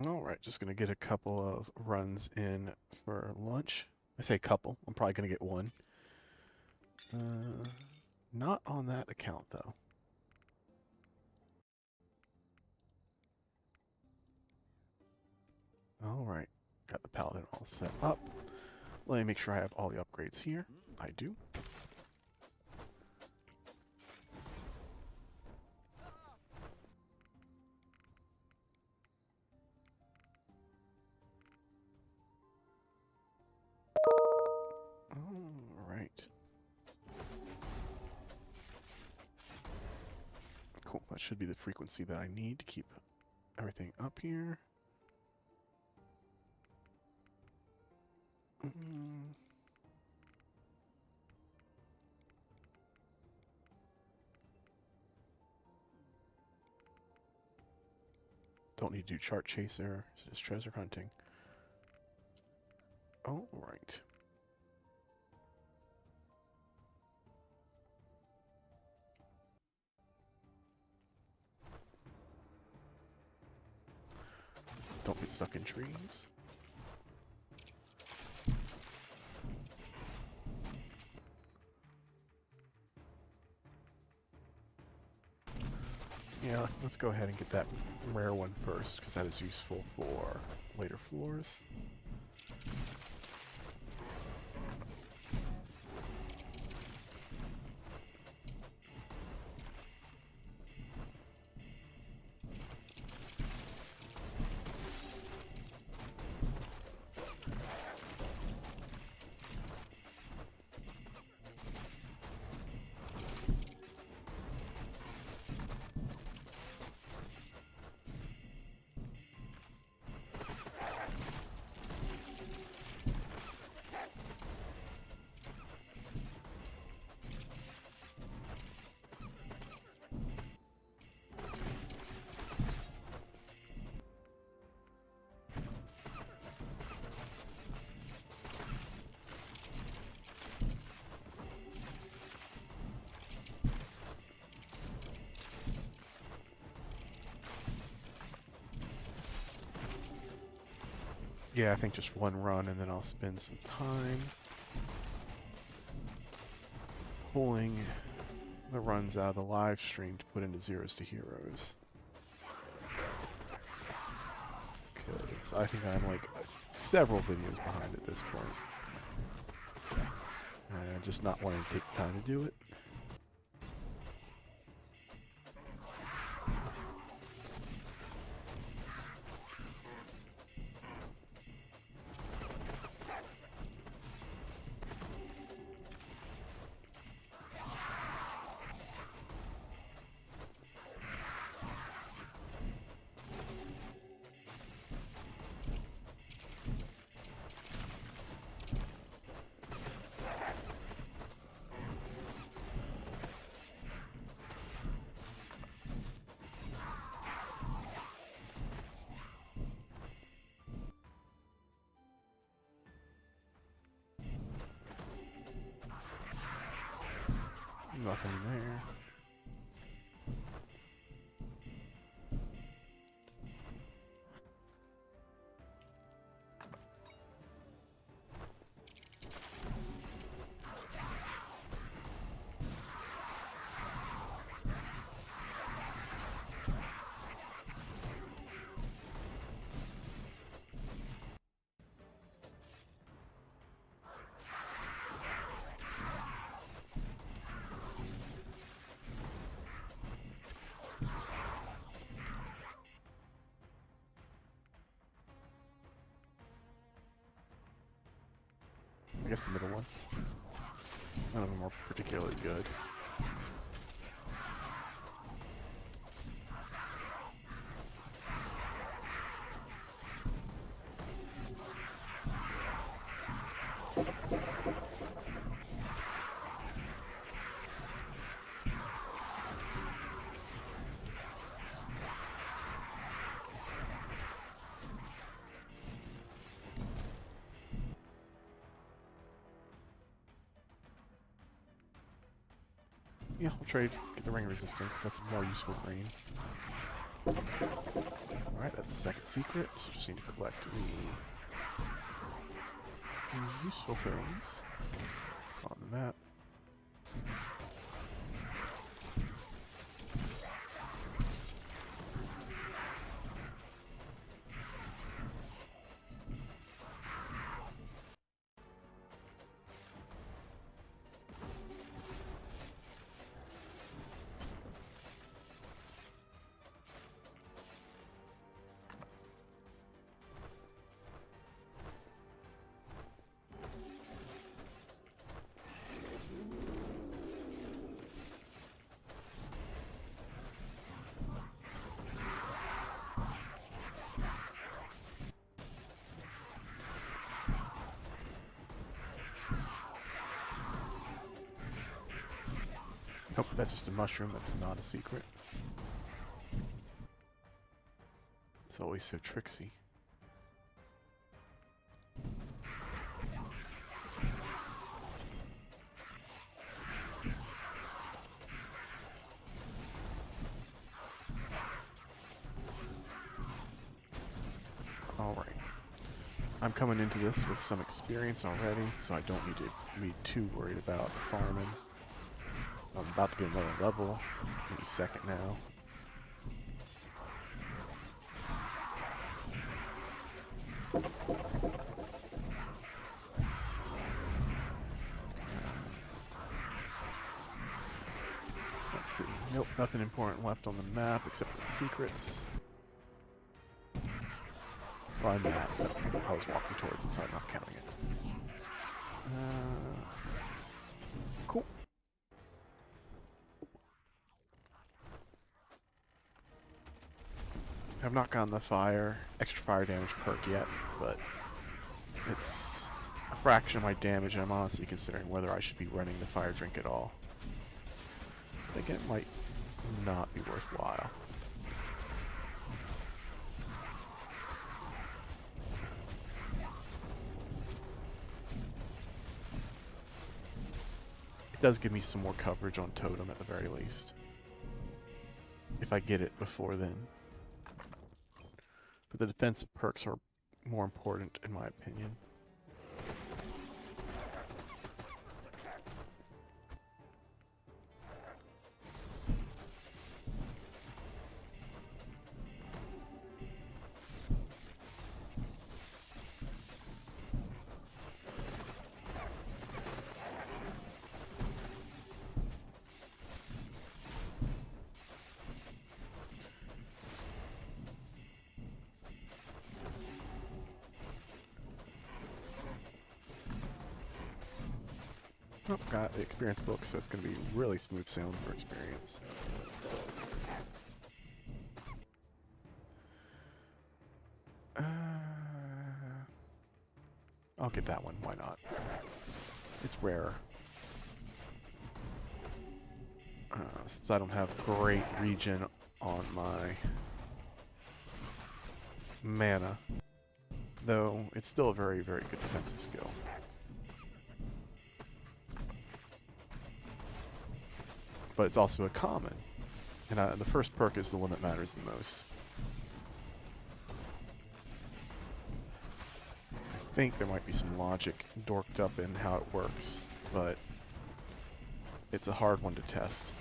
Alright, just gonna get a couple of runs in for lunch. I say couple, I'm probably gonna get one. Not on that account though. Alright, got the paladin all set up. Let me make sure I have all the upgrades here. I do. Alright. Cool, that should be the frequency that I need to keep everything up here. Don't need to do chart chaser, it's just treasure hunting. Alright. Don't get stuck in trees. Yeah, let's go ahead and get that rare one first, because that is useful for later floors. Yeah, I think just one run, and then I'll spend some time pulling the runs out of the live stream to put into Zeros to Heroes. Because I think I'm like several videos behind at this point. And just not wanting to take the time to do it. Nothing there. I guess the middle one. None of them are particularly good. Yeah, I'll trade. Get the ring resistance. That's a more useful green. Alright, that's the second secret, so just need to collect the useful things on the map. Nope, that's just a mushroom. That's not a secret. It's always so tricksy. Alright. I'm coming into this with some experience already, so I don't need to be too worried about farming. I'm about to get another level, maybe second now. Let's see. Nope, nothing important left on the map except for the secrets. Well, that I was walking towards it, so I'm not counting it. Cool. I've not gotten the extra fire damage perk yet, but it's a fraction of my damage, and I'm honestly considering whether I should be running the fire drink at all. I think it might not be worthwhile. It does give me some more coverage on Totem at the very least, if I get it before then. But the defensive perks are more important in my opinion. Oh, got the experience book, so it's going to be really smooth sailing for experience. I'll get that one, why not? It's rarer. Since I don't have great regen on my mana, though it's still a very, very good defensive skill. But it's also a common, and the first perk is the one that matters the most. I think there might be some logic dorked up in how it works, but it's a hard one to test.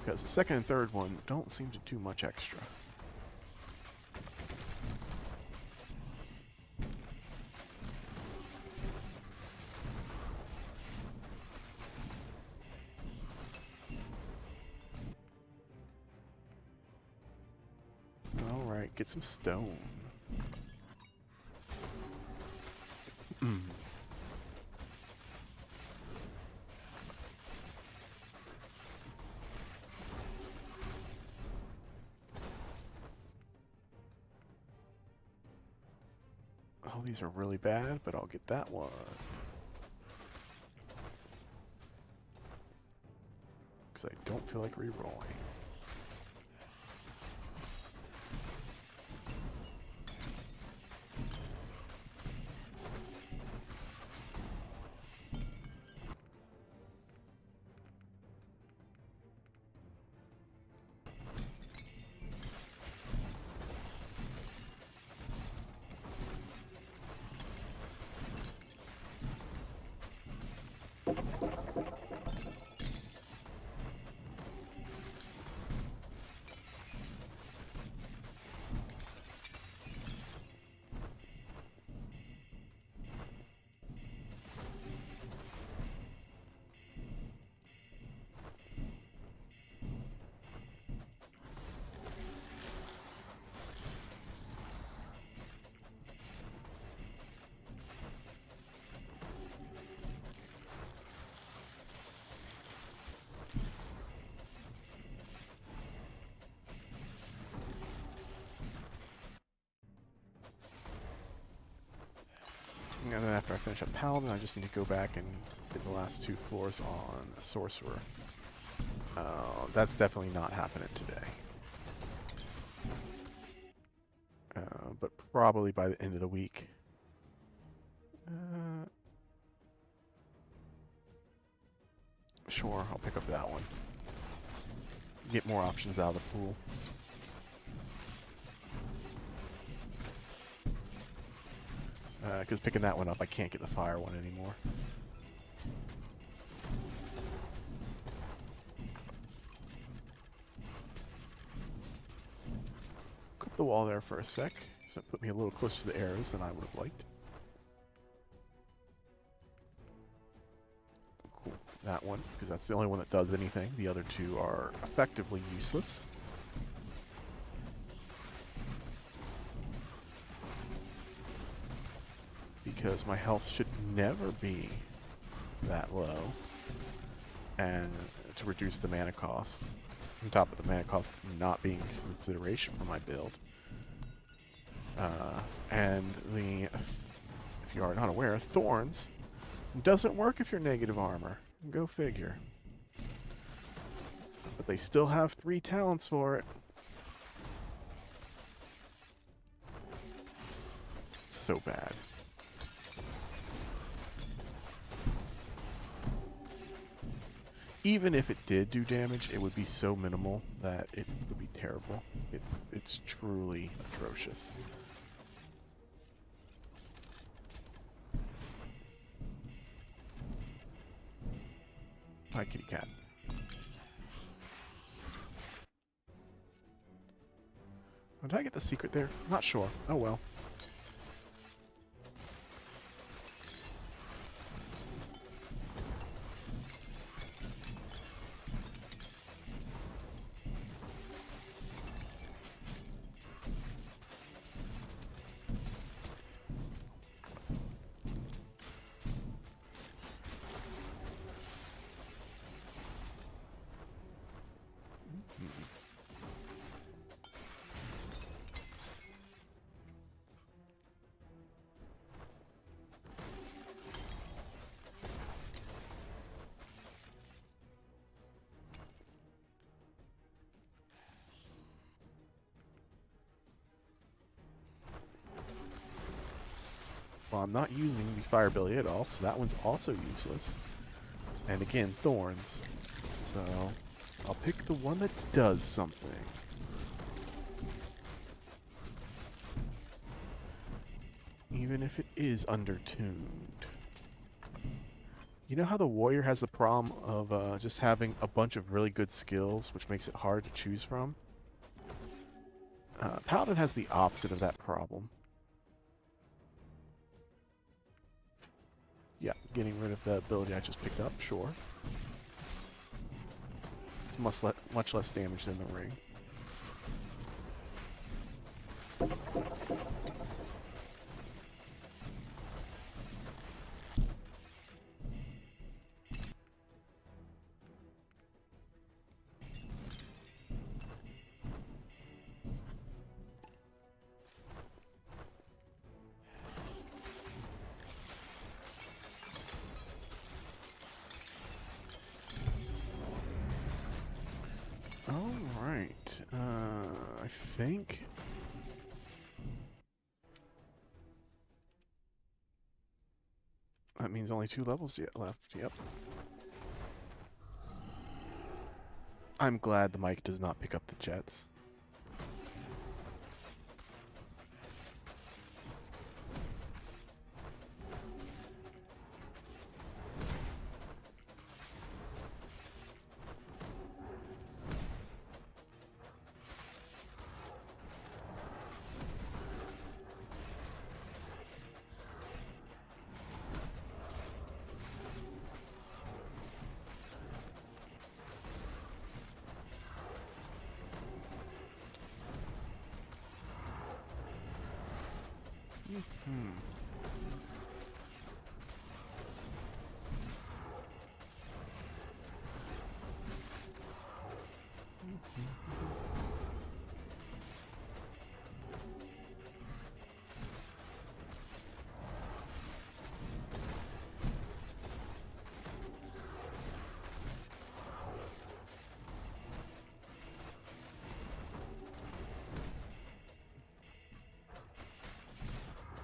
Because the second and third one don't seem to do much extra. Alright, get some stone. Oh, these are really bad, but I'll get that one. Because I don't feel like re-rolling. And then after I finish up Paladin, I just need to go back and get the last 2 floors on Sorcerer. That's definitely not happening today. But probably by the end of the week. Sure, I'll pick up that one. Get more options out of the pool. Because picking that one up, I can't get the fire one anymore. Clip the wall there for a sec, so it put me a little closer to the arrows than I would have liked. Cool, that one, because that's the only one that does anything. The other 2 are effectively useless. Because my health should never be that low, and to reduce the mana cost, on top of the mana cost not being a consideration for my build. And if you are not aware, Thorns doesn't work if you're negative armor. Go figure. But they still have 3 talents for it. It's so bad. Even if it did do damage, it would be so minimal that it would be terrible. It's truly atrocious. Hi, kitty cat. Did I get the secret there? Not sure. Oh well. Well, I'm not using the fire ability at all, so that one's also useless. And again, thorns. So I'll pick the one that does something. Even if it is undertuned. You know how the warrior has the problem of just having a bunch of really good skills, which makes it hard to choose from? Paladin has the opposite of that problem. Yeah, getting rid of the ability I just picked up, sure. It's much less damage than the ring. Alright, I think... That means only 2 levels yet left, yep. I'm glad the mic does not pick up the jets.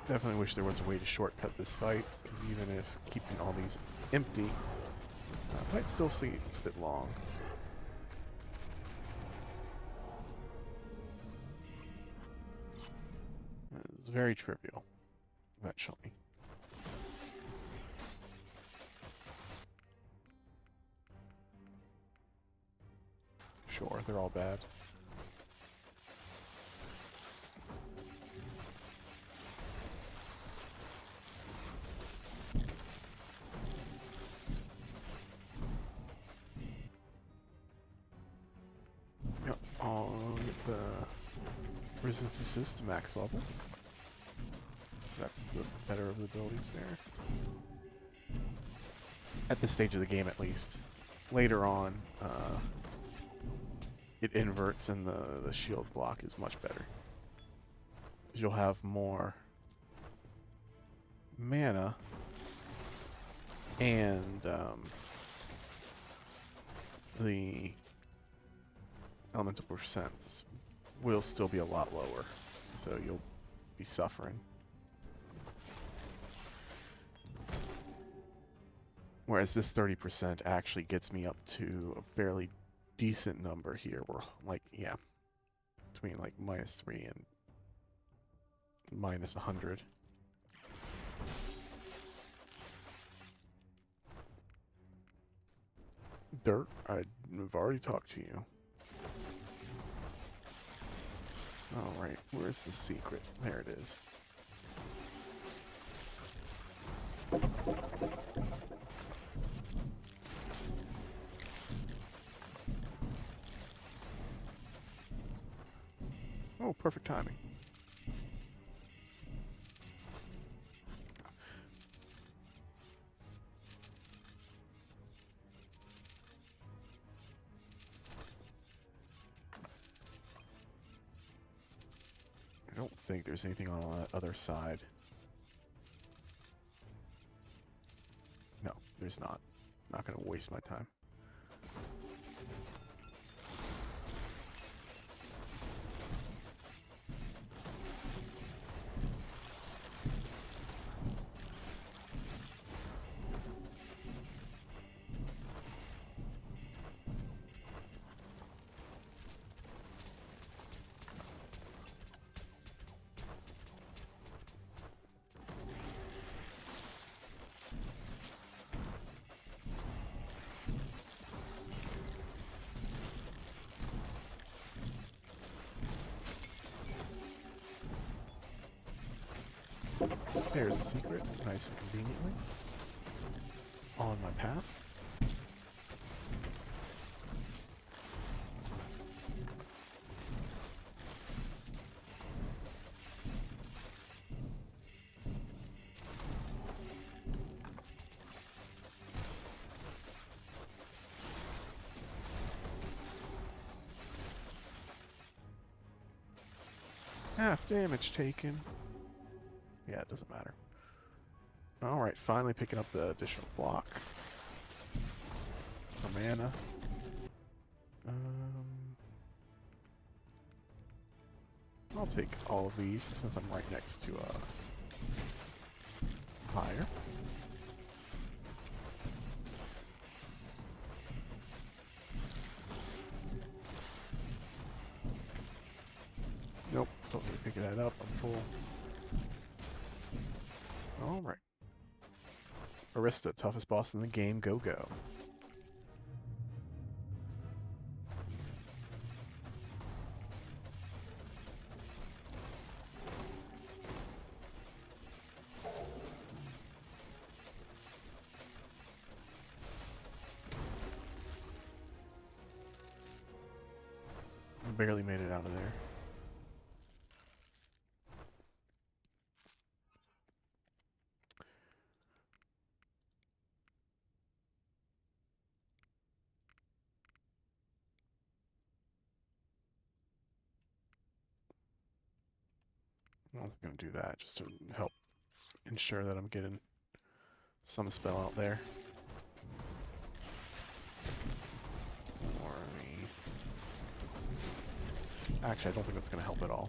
Definitely wish there was a way to shortcut this fight, because even if keeping all these empty, might still see it's a bit long. It's very trivial, eventually. Sure, they're all bad. Yep, I'll get the resistance assist to max level. That's the better of the abilities there. At this stage of the game, at least. Later on, it inverts and the shield block is much better. Because you'll have more mana and the elemental percents will still be a lot lower. So you'll be suffering. Whereas this 30% actually gets me up to a fairly decent number here. We're like, yeah, between like -3 and -100. Dirt, I've already talked to you. Alright, where's the secret? There it is. Oh, perfect timing. I don't think there's anything on the other side. No, there's not. Not gonna waste my time. There's the secret, nice and conveniently. On my path. Half damage taken. Yeah, it doesn't matter. Alright, finally picking up the additional block. For mana. I'll take all of these since I'm right next to a fire. Nope, don't need to pick that up, I'm full. Alright. Arista, toughest boss in the game, go go. Barely made it out of there. I was going to do that just to help ensure that I'm getting some spell out there. Or actually, I don't think that's going to help at all.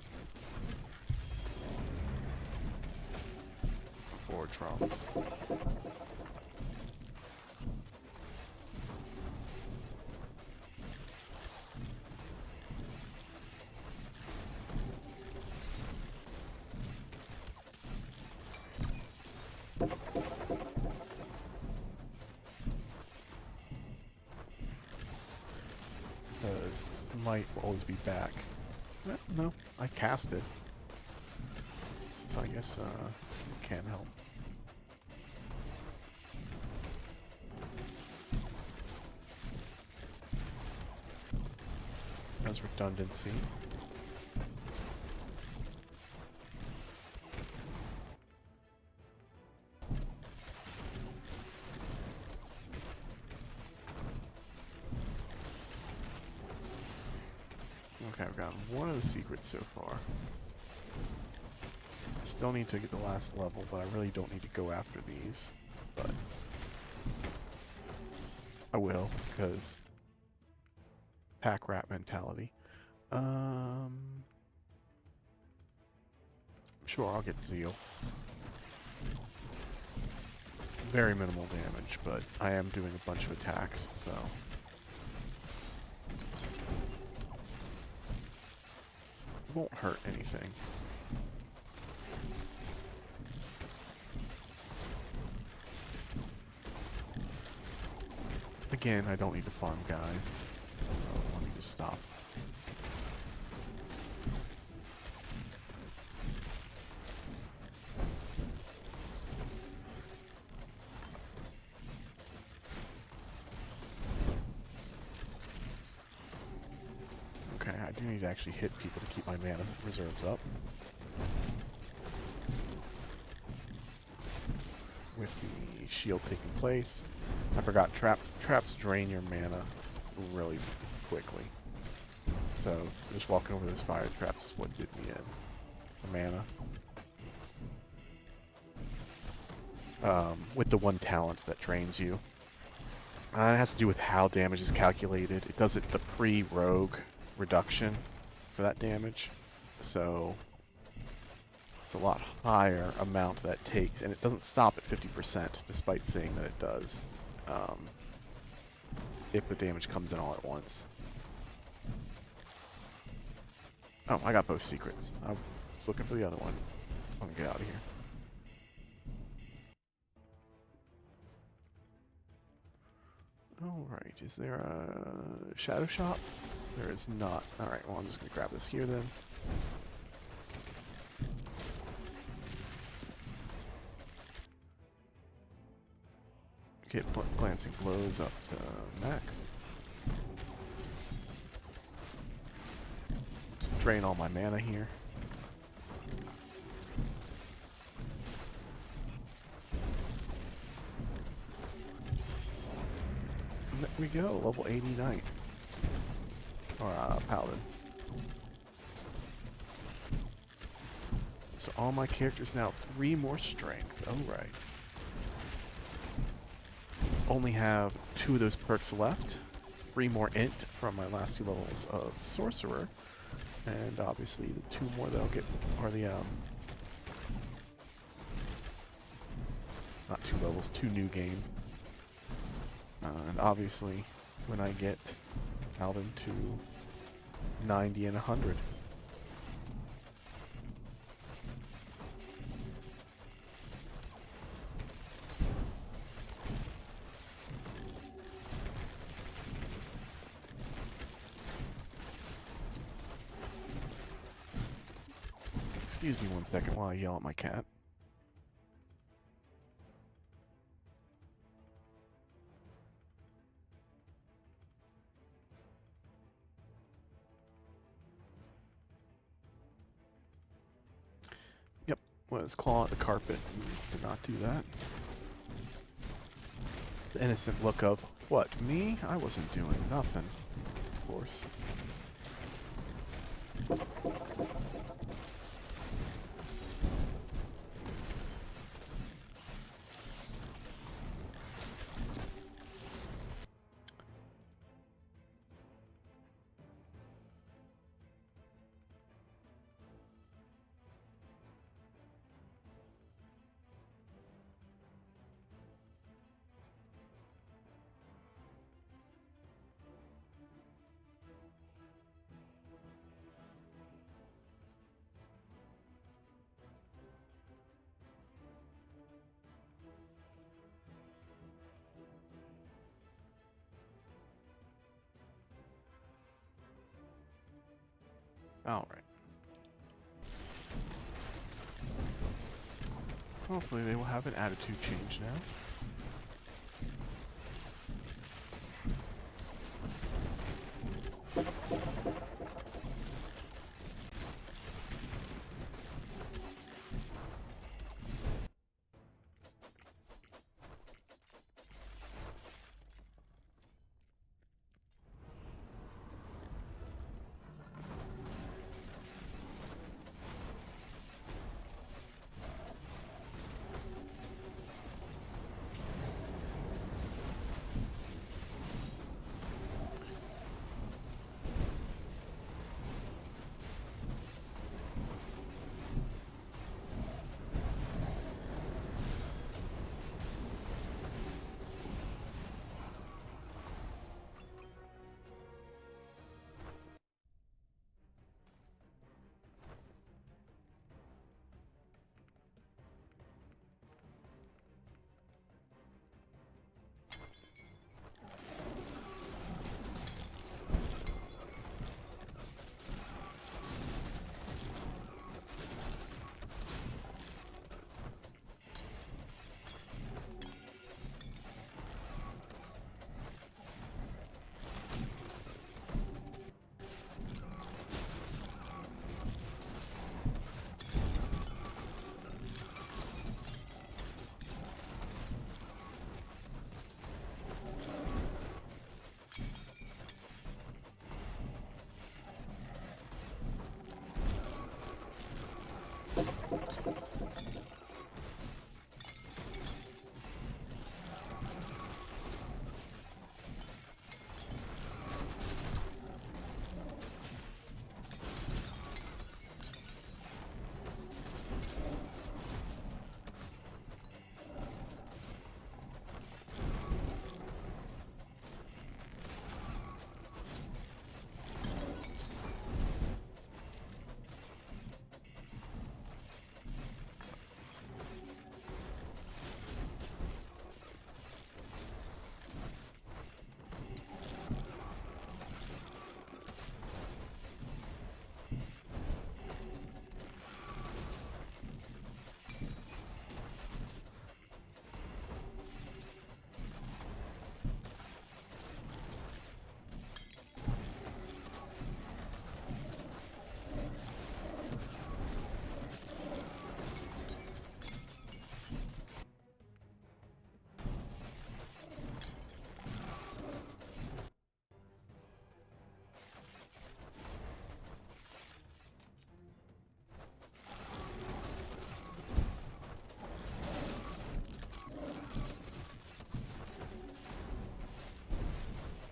forward trunks. Because might always be back. No, I cast it. So I guess it can help. As redundancy. Okay, I've got one of the secrets so far. I still need to get the last level, but I really don't need to go after these. But I will, because pack rat mentality. Sure, I'll get Zeal. Very minimal damage, but I am doing a bunch of attacks, so... it won't hurt anything. Again, I don't need to farm guys. Let me just stop. Okay, I do need to actually hit people to keep my mana reserves up. With the shield taking place. I forgot, traps drain your mana really quickly. So, just walking over those fire traps is what did me in. The mana. With the one talent that drains you. It has to do with how damage is calculated. It does it the pre-rogue reduction for that damage. So, it's a lot higher amount that takes, and it doesn't stop at 50%, despite saying that it does. If the damage comes in all at once. Oh, I got both secrets. I was looking for the other one. I'm gonna get out of here. Alright, is there a shadow shop? There is not. Alright, well I'm just gonna grab this here then. Get glancing blows up to max. Drain all my mana here. And there we go, level 80 knight. Or paladin. So all my characters now 3 more strength. Oh right. Only have 2 of those perks left. 3 more int from my last 2 levels of sorcerer, and obviously the 2 more that I'll get are the not 2 levels, 2 new games. And obviously when I get Paladin to 90 and 100. Excuse me one second while I yell at my cat. Yep, when it's clawing at the carpet, it needs to not do that. The innocent look of, what, me? I wasn't doing nothing, of course. Alright. Hopefully they will have an attitude change now.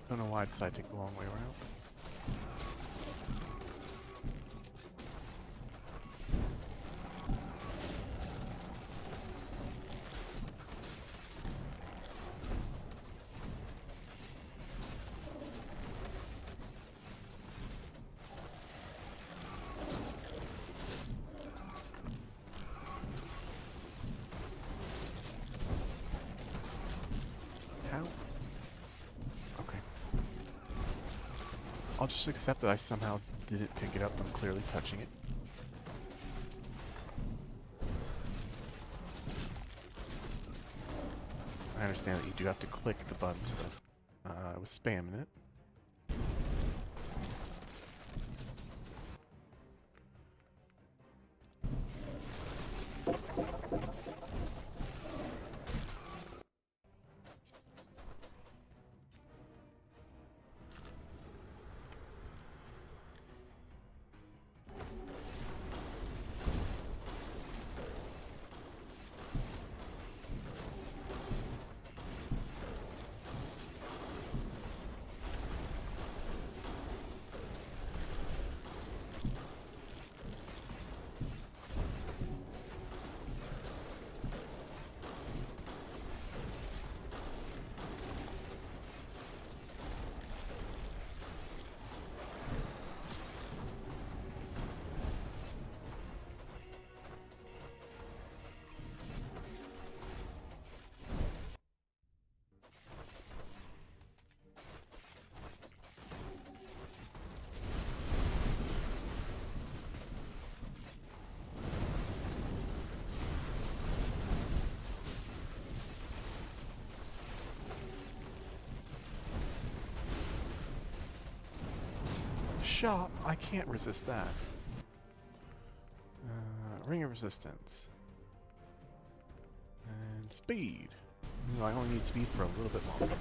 Don't know why I decided to take the long way around. How? Okay. I'll just accept that I somehow didn't pick it up. I'm clearly touching it. I understand that you do have to click the button, but I was spamming it. shot. I can't resist that. Ring of resistance. And speed. Ooh, I only need speed for a little bit longer.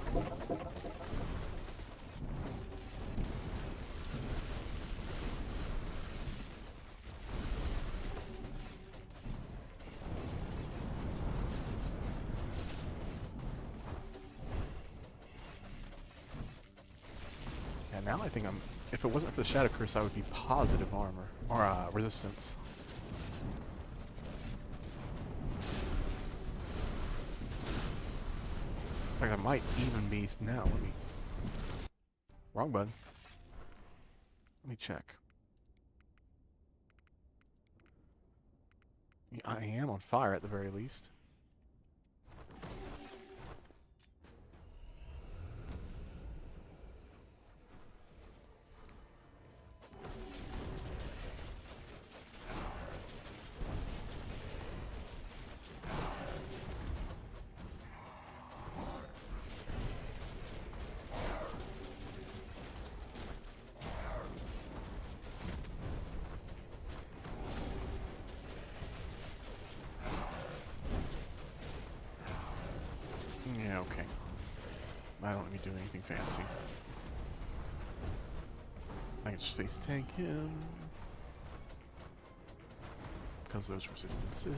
And now I think I'm... If it wasn't for the Shadow Curse, I would be positive armor. Or, resistance. In fact, I might even be... Now, let me... Wrong button. Let me check. I am on fire at the very least. Yeah, okay. I don't let me do anything fancy. I can just face tank him. Because those resistances.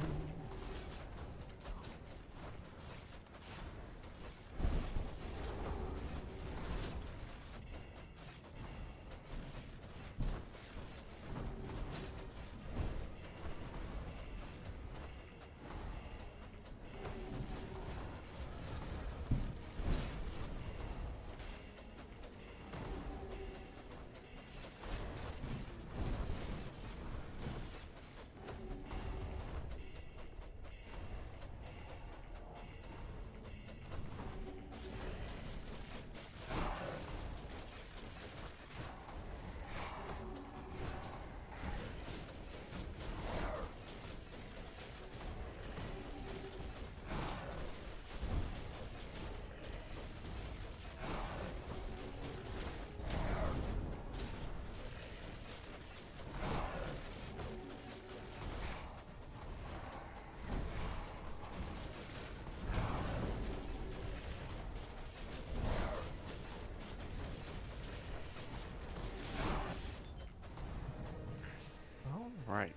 Right.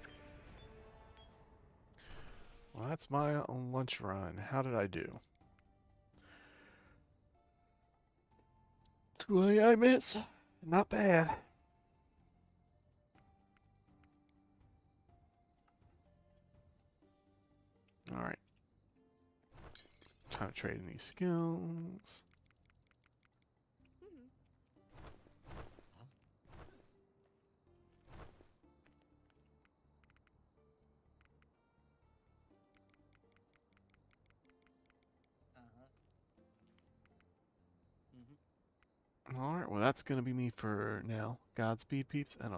Well, that's my lunch run. How did I do? Two AI minutes. Not bad. Alright. Time to trade in these skills. Alright, well that's gonna be me for now. Godspeed, peeps, and